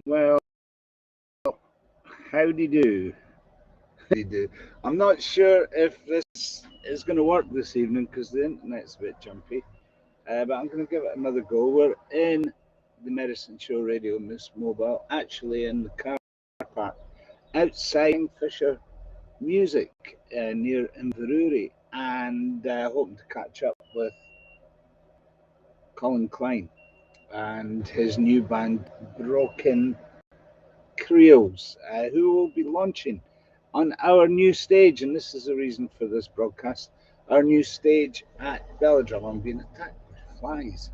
Well, howdy do. Howdy do. I'm not sure if this is going to work this evening because the internet's a bit jumpy, but I'm going to give it another go. We're in the Medicine Show Radio Miss Mobile, actually in the car park outside Fisher Music near Inverurie, and hoping to catch up with Colin Klein and his new band Broken Creels, who will be launching on our new stage. And this is the reason for this broadcast, our new stage at Belladrum. I'm being attacked by flies.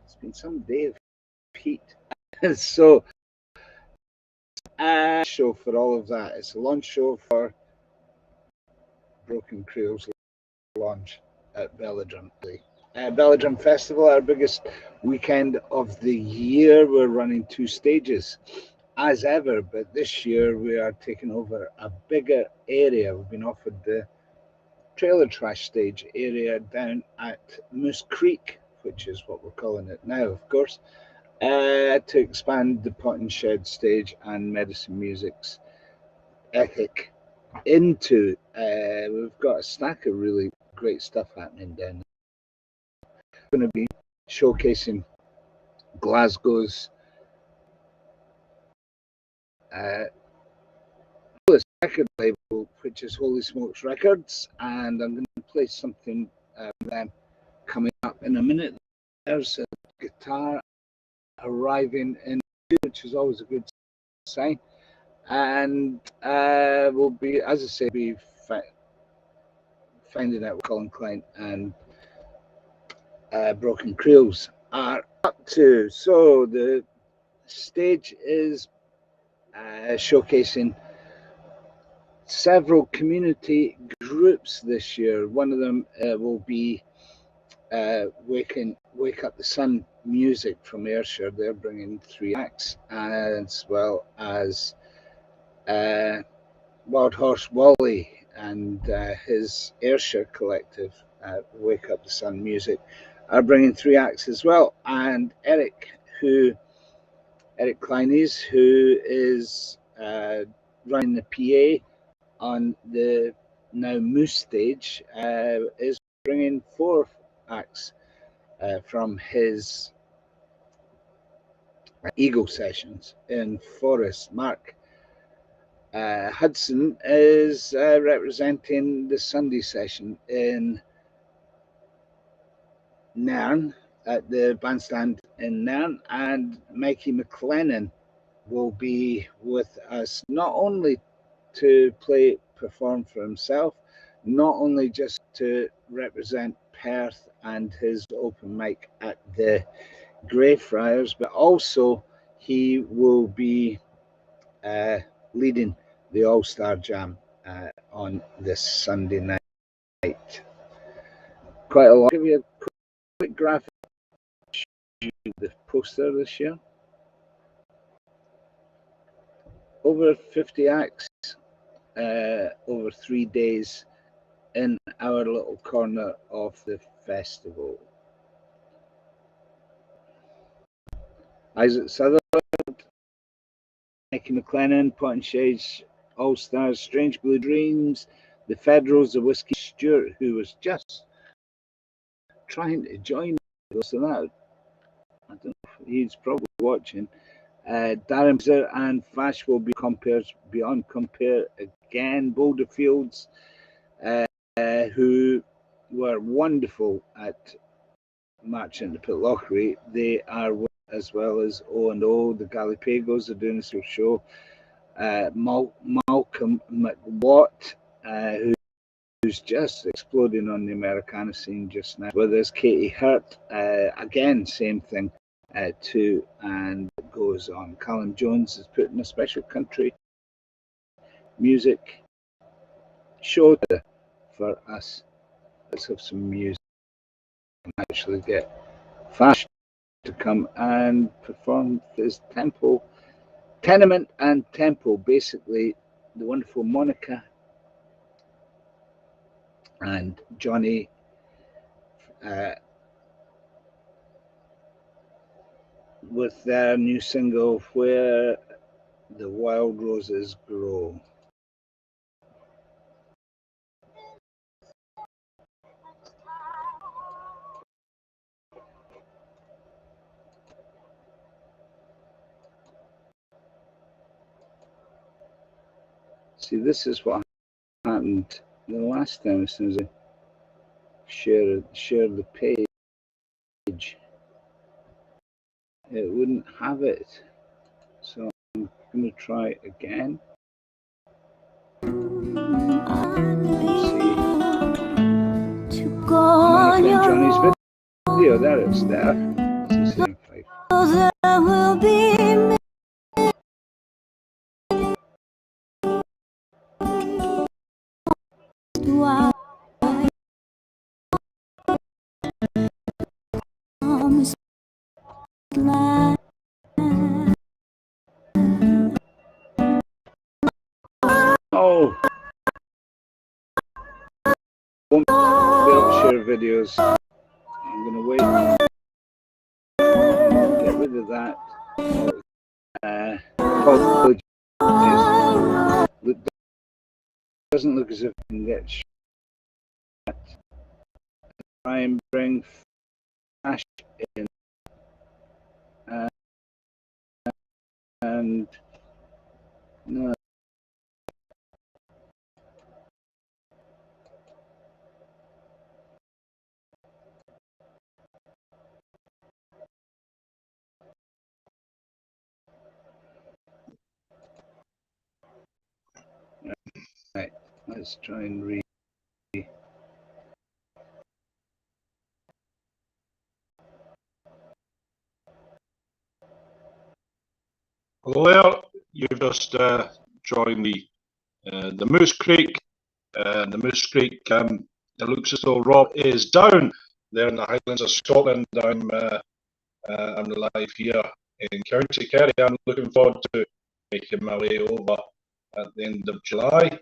It's been some day of heat. So, show for all of that. It's a launch show for Broken Creels launch at Belladrum. Belladrum Festival, our biggest weekend of the year. We're running 2 stages as ever, but this year we are taking over a bigger area. We've been offered the trailer trash stage area down at Moose Creek, which is what we're calling it now, of course, to expand the Pot and Shed stage and Medicine Music's ethic into. We've got a stack of really great stuff happening down there. We're going to be showcasing Glasgow's record label, which is Holy Smokes Records, and I'm going to play something with them coming up in a minute. There's a guitar arriving in, which is always a good sign, and we'll be, as I say, finding out what Colin Klein and Broken Creels are up to. So the stage is showcasing several community groups this year. One of them will be Wake Up the Sun Music from Ayrshire. They're bringing 3 acts, as well as Wild Horse Wally and his Ayrshire collective, Wake Up the Sun Music, are bringing 3 acts as well. And Eric Kleinies, who is running the PA on the now Moose stage, is bringing 4 acts from his Eagle sessions in Forest. Mark Hudson is representing the Sunday session in Nairn at the bandstand in Nairn, and Mikey McLennan will be with us, not only to perform for himself, not only just to represent Perth and his open mic at the Greyfriars, but also he will be leading the All-Star Jam on this Sunday night. Quite a lot. I'll give you a quick graphic of the poster this year. Over 50 acts over 3 days in our little corner of the festival. Isaac Sutherland, Mikey McLennan, Pot and Shades, All Stars, Strange Blue Dreams, the Federals, the Whiskey Stewart, who was just trying to join us. So that, I don't know if he's probably watching. Darren Bzer and Fash will be beyond compare again. Boulder Fields, who were wonderful at March into Pitlochry, they are with, as well as O&O. The Galapagos are doing a show. Malcolm McWatt, who's just exploding on the Americana scene just now. With us, Katie Hurt, again, same thing, too, and it goes on. Callum Jones is putting a special country music show for us. Let's have some music and actually get Fash to come and perform his Tenement and Tempo, basically the wonderful Monica and Johnny with their new single Where the Wild Roses Grow. See, this is what happened the last time as soon as I shared the page. It wouldn't have it. So I'm going to try it again. Let's see. I'm going to find Johnny's video. There, it's there. Let's see, 5. Oh, won't be able to share videos. I'm going to wait. Get rid of that. Apologies. It doesn't look as if I can get shot. Try and bring Flash in. And no. Right, let's try and read. Hello there, you've just joined the Moose Creek. The Moose Creek, it looks as though Rob is down there in the Highlands of Scotland. I'm live here in County Kerry. I'm looking forward to making my way over at the end of July,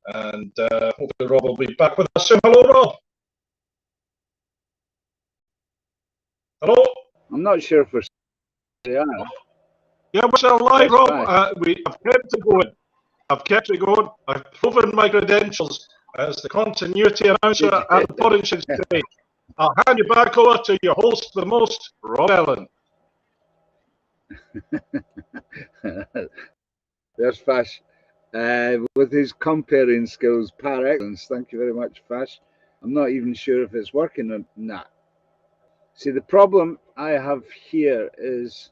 and hopefully Rob will be back with us soon. Hello, Rob. Hello. I'm not sure if we're still on. Yeah, we're still live, Rob. I've kept it going. I've kept it going. I've proven my credentials as the continuity announcer at the Aberdeenshire today. I'll hand you back over to your host, the most, Rob Ellen. There's Fash. With his comparing skills par excellence. Thank you very much, Fash. I'm not even sure if it's working or not. See, the problem I have here is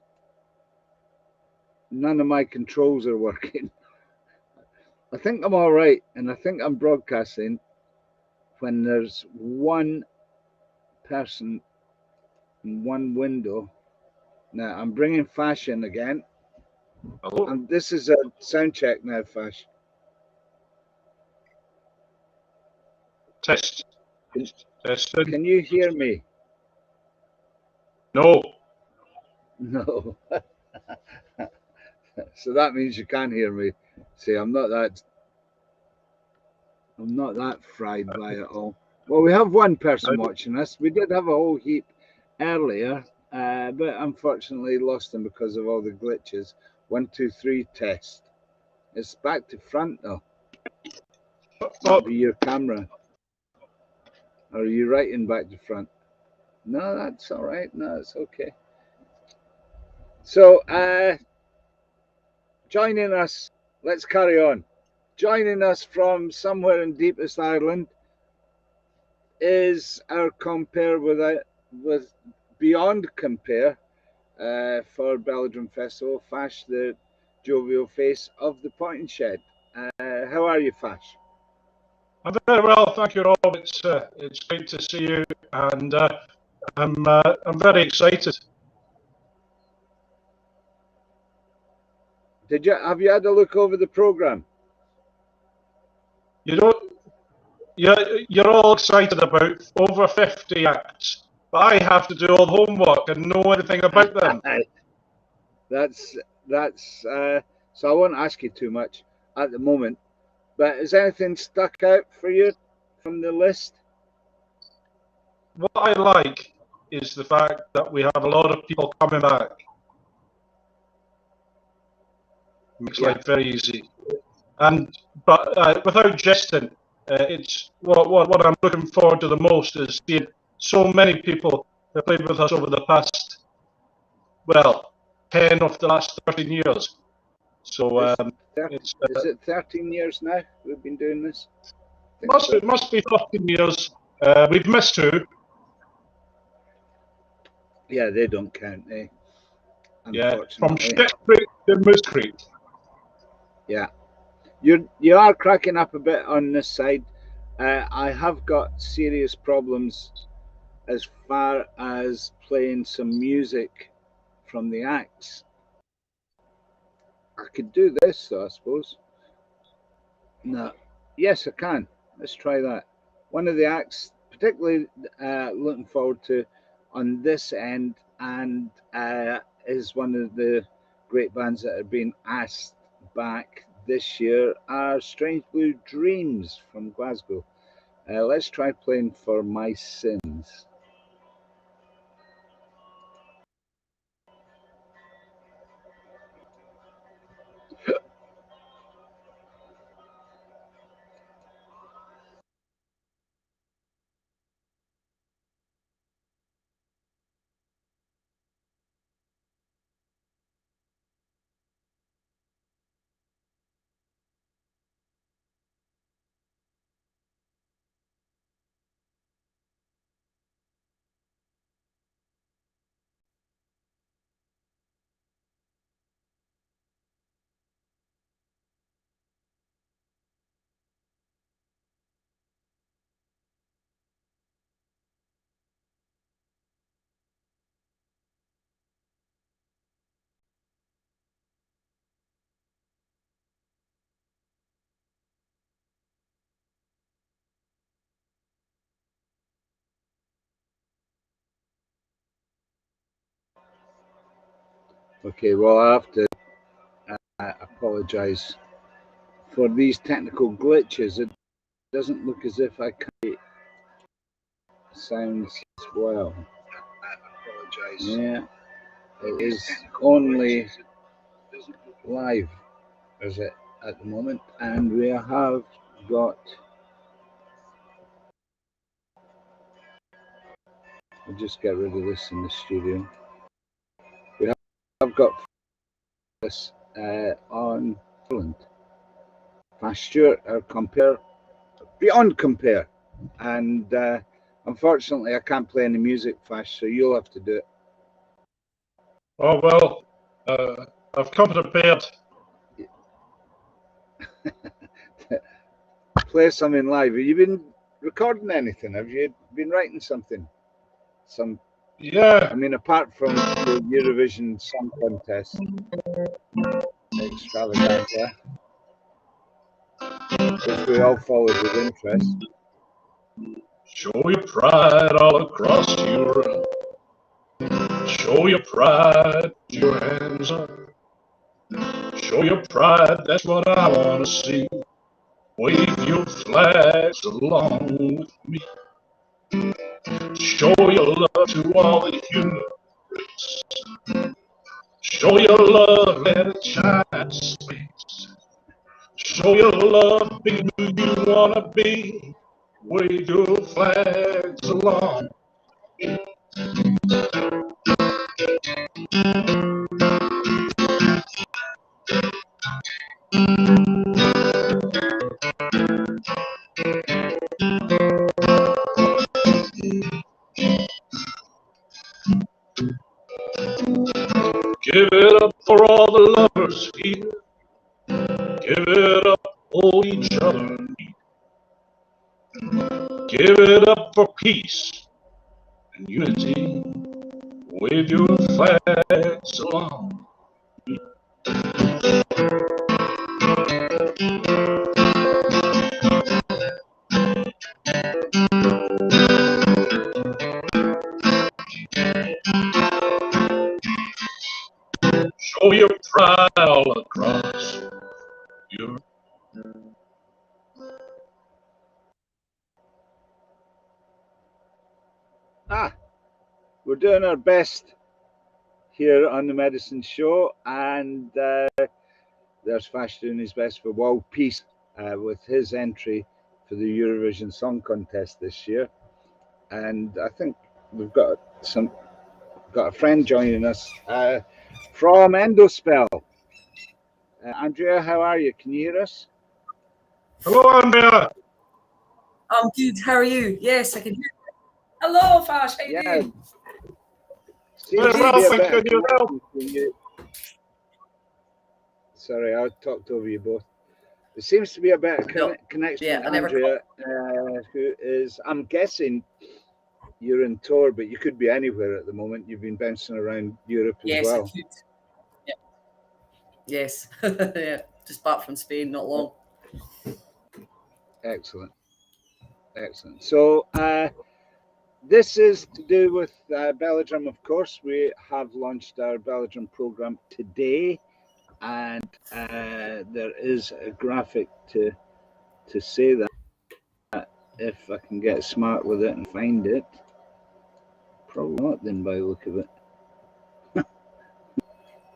none of my controls are working. I think I'm all right, and I think I'm broadcasting when there's one person in one window. Now, I'm bringing Fash in again. Hello. And this is a sound check now, Fash. Test. Testing. Can you hear me? No. No. So that means you can't hear me. See, I'm not that fried by it all. Well, we have one person watching us. We did have a whole heap earlier, but unfortunately lost them because of all the glitches. 1, 2, 3 test. It's back to front though. That'll be your camera. Or are you writing back to front? No, that's all right. No, it's okay. So, joining us, let's carry on. Joining us from somewhere in deepest Ireland is our compare with beyond compare for Belladrum Festival, Fash, the jovial face of the Pointing Shed. How are you, Fash? I'm very well, thank you, Rob. It's great to see you, and I'm very excited. Have you had a look over the program? You don't. You're all excited about over 50 acts, but I have to do all the homework and know anything about them. That's so I won't ask you too much at the moment. But has anything stuck out for you from the list? What I like is the fact that we have a lot of people coming back. Makes life very easy. But without jesting, it's what I'm looking forward to the most is seeing so many people that played with us over the past, well, 10 of the last 13 years. So is it 13 years now we've been doing this? It must be 13 years. We've missed two. Yeah, they don't count, eh? Yeah, from Ship Creek to Moose Creek. Yeah, you are cracking up a bit on this side. I have got serious problems as far as playing some music from the acts. I could do this, though, I suppose. No, yes, I can. Let's try that. One of the acts, particularly looking forward to on this end, and is one of the great bands that have been asked back this year, are Strange Blue Dreams from Glasgow. Let's try playing For My Sins. Okay, well, I have to apologise for these technical glitches. It doesn't look as if I can sounds as well. Yeah, it is only live, is it, at the moment, and we have got. We'll just get rid of this in the studio. We have got this on Poland. Fast Stuart, our compare, beyond compare, and unfortunately I can't play any music fast, so you'll have to do it. Oh well, I've come prepared. Play something live. Have you been recording anything? Have you been writing something? Yeah. I mean, apart from the Eurovision Song Contest extravaganza, which we all followed with interest. Show your pride all across Europe. Show your pride, your hands up. Show your pride, that's what I want to see. Wave your flags along with me. Show your love to all the human race. Show your love, let it shine in space. Show your love, be who you want to be. Wave your flags along. Give it up for all the lovers here. Give it up, hold each other. Give it up for peace and unity. Wave your flags along. Show your pride all across Europe. We're doing our best here on the Medicine Show, and there's Fash doing his best for world peace with his entry for the Eurovision Song Contest this year. And I think we've got a friend joining us from Endospell. Andrea, how are you? Can you hear us? Hello, Andrea. I'm good. How are you? Yes, I can hear you. Hello, Fash. How you doing? Seems Very well, thank you. you. Sorry, I talked over you both. There seems to be a better connection with Andrea, who is, I'm guessing, you're in tour, but you could be anywhere at the moment. You've been bouncing around Europe as well. Yes, I could. Yeah. Yes. Yeah. Just back from Spain, not long. Excellent. Excellent. So this is to do with Belladrum, of course. We have launched our Belladrum program today, and there is a graphic to say that. If I can get smart with it and find it. Probably not then by the look of it.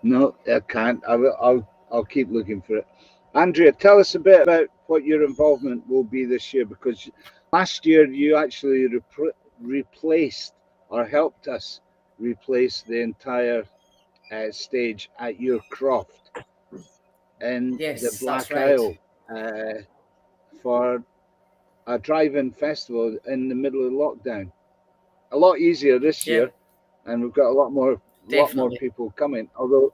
No, I can't. I'll keep looking for it. Andrea, tell us a bit about what your involvement will be this year, because last year you actually replaced or helped us replace the entire stage at your croft in the Black Isle for a drive-in festival in the middle of lockdown. A lot easier this year, and we've got a lot more people coming. Although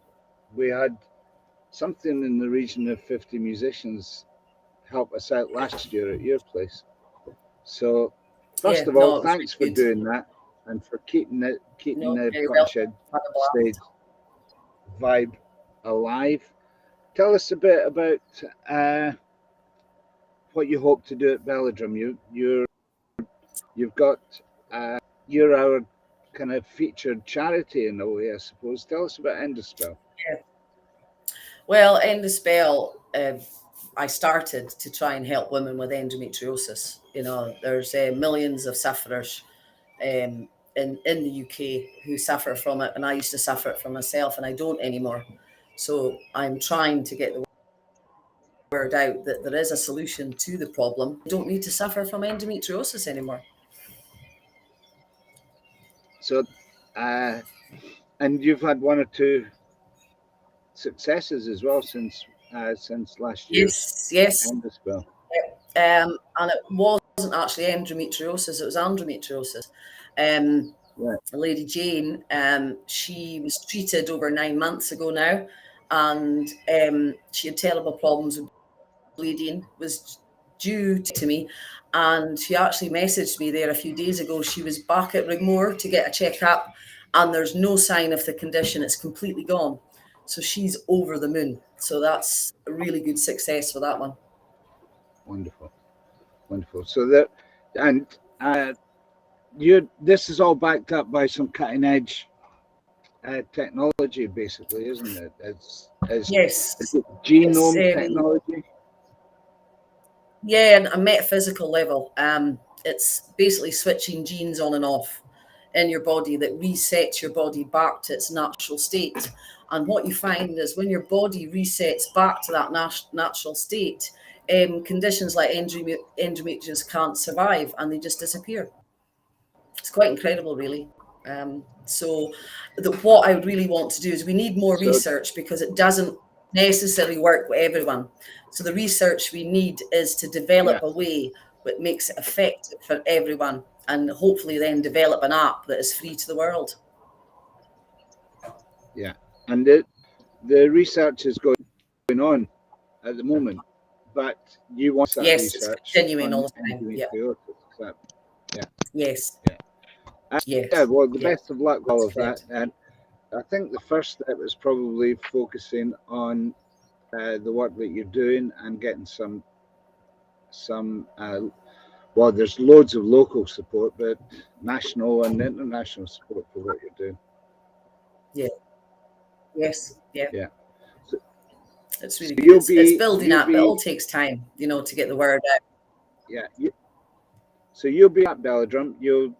we had something in the region of 50 musicians help us out last year at your place. So first of all, thanks for doing that and for keeping the Cotton stage vibe alive. Tell us a bit about what you hope to do at Belladrum. You've got you're our kind of featured charity in a way, I suppose. Tell us about Endospell. Yeah. Well, Endospell, I started to try and help women with endometriosis. You know, there's millions of sufferers in the UK who suffer from it, and I used to suffer it from myself, and I don't anymore. So I'm trying to get the word out that there is a solution to the problem. You don't need to suffer from endometriosis anymore. So, and you've had one or two successes as well since last year. Yes. Endospell. And it wasn't actually endometriosis; it was andrometriosis. Lady Jane, she was treated over 9 months ago now, and she had terrible problems with bleeding. Was due to me, and she actually messaged me there a few days ago. She was back at Rigmore to get a checkup, and there's no sign of the condition. It's completely gone. So she's over the moon. So that's a really good success for that one. Wonderful. So that, and this is all backed up by some cutting edge technology, basically, isn't it? It's genome technology. Yeah, and a metaphysical level. It's basically switching genes on and off in your body that resets your body back to its natural state. And what you find is when your body resets back to that natural state, conditions like endometriosis can't survive, and they just disappear. It's quite incredible, really. So what I really want to do is we need more research, because it doesn't necessarily work with everyone. So the research we need is to develop a way that makes it effective for everyone, and hopefully then develop an app that is free to the world. Yeah, and the research is going on at the moment, but you want that research. Yes, it's continuing all the time. Yes. Well, the best of luck with all of that. And I think the first step is probably focusing on the work that you're doing and getting some well, there's loads of local support, but national and international support for what you're doing. Yeah. So, it's really good. It's building up. It all takes time, to get the word out. Yeah. So you'll be at Belladrum. You'll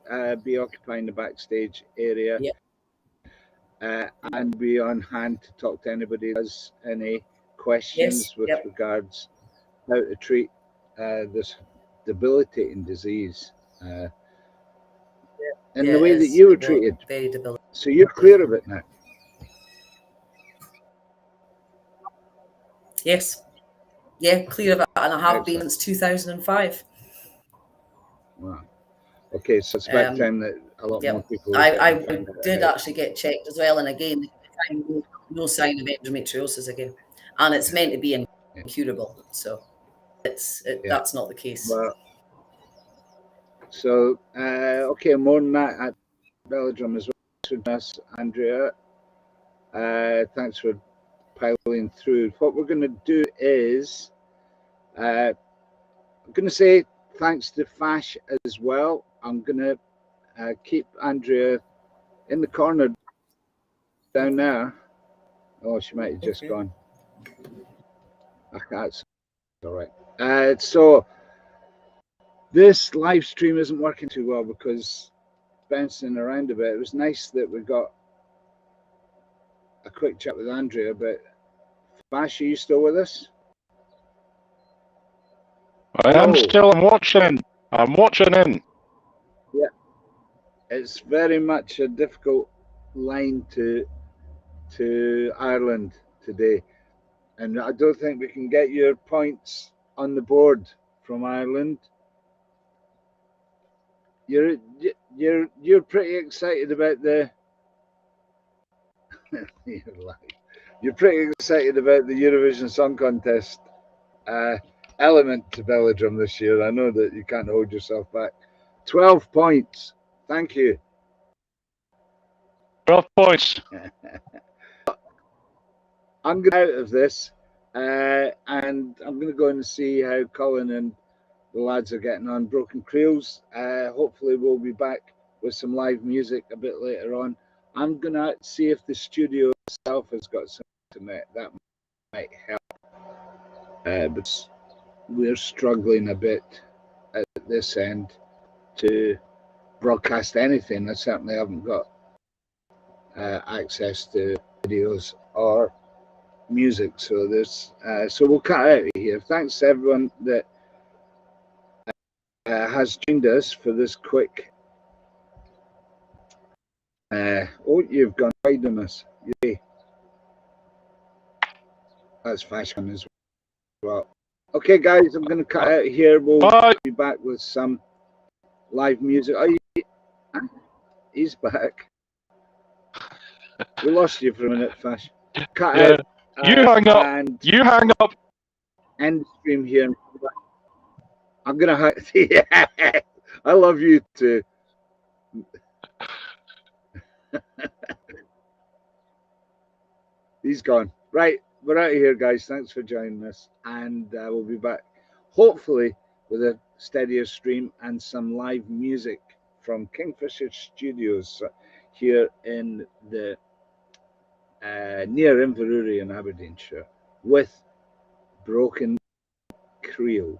be occupying the backstage area. Yeah. And be on hand to talk to anybody who has any questions with regards how to treat this debilitating disease, and the way that you were treated. Very debilitating. So you're clear of it now. Yes. Yeah, clear of it, and I have been since 2005. Wow. Okay, so it's about time that a lot more people. I did actually get checked as well, and again, no sign of endometriosis again, and it's meant to be incurable. So that's not the case. Well, so okay, more than that at Belladrum as well. Us, Andrea. Thanks for piling through. What we're going to do is, I'm going to say thanks to Fash as well. I'm going to keep Andrea in the corner down there. Oh, she might have just gone. That's all right. So this live stream isn't working too well because bouncing around a bit. It was nice that we got a quick chat with Andrea, but Fash, are you still with us? I am still. I'm watching in. Yeah, it's very much a difficult line to Ireland today, and I don't think we can get your points on the board from Ireland. You're pretty excited about the. You're pretty excited about the Eurovision Song Contest element to Belladrum this year. I know that you can't hold yourself back. 12 points. Thank you. 12 points. I'm going out of this, and I'm going to go and see how Colin and the lads are getting on. Broken Creels. Hopefully, we'll be back with some live music a bit later on. I'm going to see if the studio itself has got some internet. That might help. But we're struggling a bit at this end to broadcast anything. I certainly haven't got access to videos or music, so there's so we'll cut out of here. Thanks to everyone that has joined us for this quick. Oh, you've gone wide on us. Yay. That's fashion as well. Okay, guys, I'm going to cut out here. We'll be back with some live music. Oh, he's back. We lost you for a minute, Fash. Cut out. You hang up. And you hang up. End the stream here. I'm going to. Yeah, I love you too. He's gone. Right, we're out of here, guys. Thanks for joining us, and we'll be back hopefully with a steadier stream and some live music from Kingfisher Studios here in the near Inverurie in Aberdeenshire with Broken Creels.